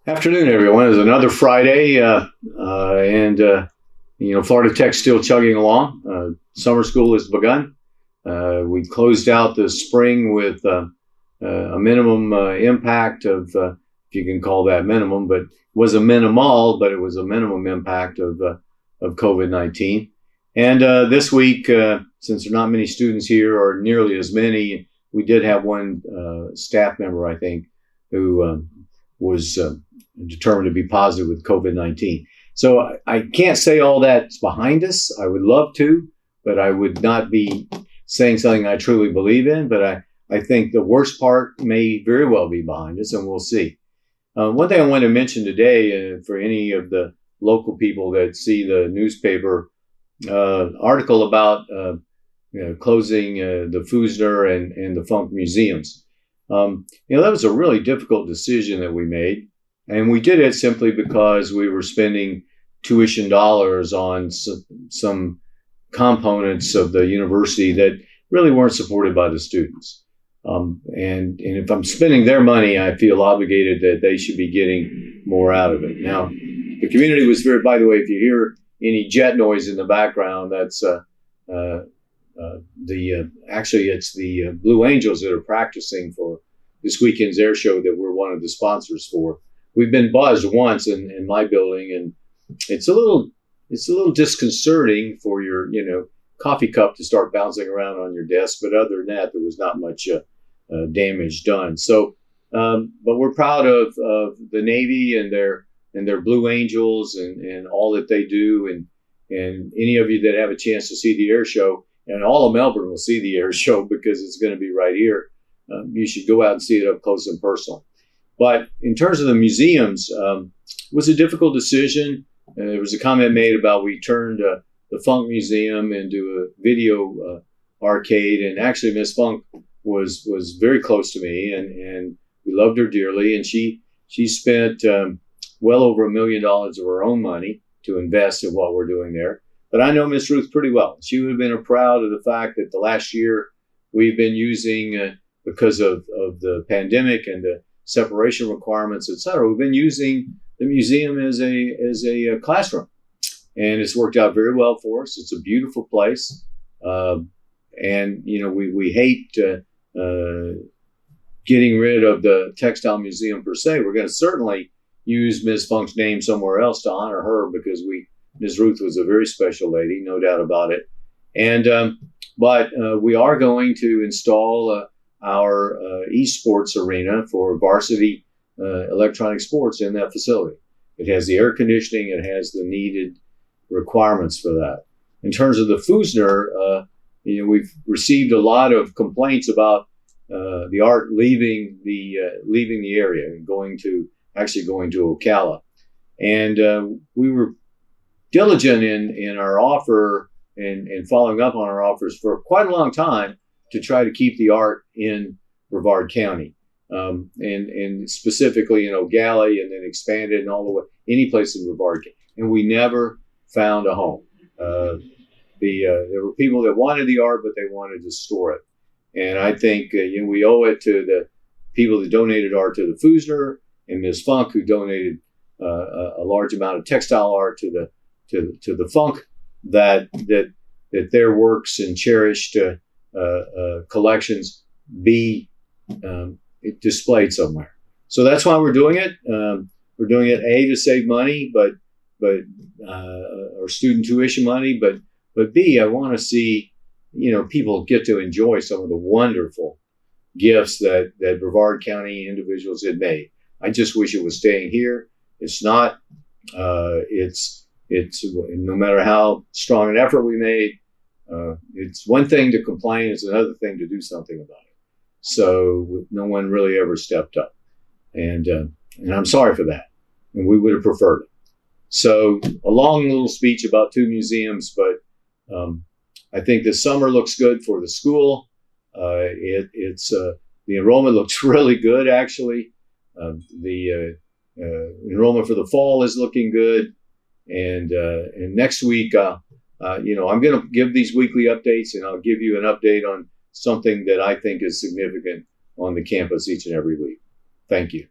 Afternoon, everyone. It's another Friday, and Florida Tech's still chugging along. Summer school has begun. We closed out the spring with a minimum impact of, if you can call that minimum, but it was a minimal, but it was a minimum impact of COVID-19. And this week, since there are not many students here, or nearly as many, we did have one staff member, I think, who was determined to be positive with COVID-19. So I can't say all that's behind us. I would love to, but I would not be saying something I truly believe in. But I think the worst part may very well be behind us, and we'll see. One thing I want to mention today, for any of the local people that see the newspaper article about closing the Fusner and the Funk museums. That was a really difficult decision that we made. And we did it simply because we were spending tuition dollars on some components of the university that really weren't supported by the students. And if I'm spending their money, I feel obligated that they should be getting more out of it. Now, the community was by the way, if you hear any jet noise in the background, that's actually it's the Blue Angels that are practicing for this weekend's air show that we're one of the sponsors for. We've been buzzed once in my building, and it's a little disconcerting for your coffee cup to start bouncing around on your desk. But other than that, there was not much damage done. So, but we're proud of the Navy and their Blue Angels and all that they do. And any of you that have a chance to see the air show, and all of Melbourne will see the air show because it's going to be right here. You should go out and see it up close and personal. But in terms of the museums, it was a difficult decision. There was a comment made about we turned the Funk Museum into a video arcade, and actually Miss Funk was very close to me, and we loved her dearly. And she spent well over $1 million of her own money to invest in what we're doing there. But I know Miss Ruth pretty well. She would have been proud of the fact that the last year we've been using, because of the pandemic and the separation requirements, et cetera, we've been using the museum as a classroom. And it's worked out very well for us. It's a beautiful place. And we hate getting rid of the textile museum per se. We're going to certainly use Ms. Funk's name somewhere else to honor her, because Ms. Ruth was a very special lady, no doubt about it. And but we are going to install our esports arena for varsity electronic sports in that facility. It has the air conditioning. It has the needed requirements for that. In terms of the Fusner, we've received a lot of complaints about the art leaving the area and going to Ocala. And we were diligent in our offer and following up on our offers for quite a long time to try to keep the art in Brevard County, and specifically in O'Galley, and then expanded and all the way any place in Brevard. And we never found a home. There were people that wanted the art, but they wanted to store it. And I think we owe it to the people that donated art to the Fusner and Ms. Funk, who donated a large amount of textile art to the Funk, that their works and cherished collections be displayed somewhere. So that's why we're doing it. We're doing it to save money, but or student tuition money, but B, I want to see people get to enjoy some of the wonderful gifts that Brevard County individuals had made. I just wish it was staying here. It's not. It's no matter how strong an effort we made. It's one thing to complain, it's another thing to do something about it. So no one really ever stepped up. And I'm sorry for that. And we would have preferred it. So a long little speech about two museums, but I think the summer looks good for the school. The enrollment looks really good, actually. The enrollment for the fall is looking good. And next week, I'm going to give these weekly updates, and I'll give you an update on something that I think is significant on the campus each and every week. Thank you.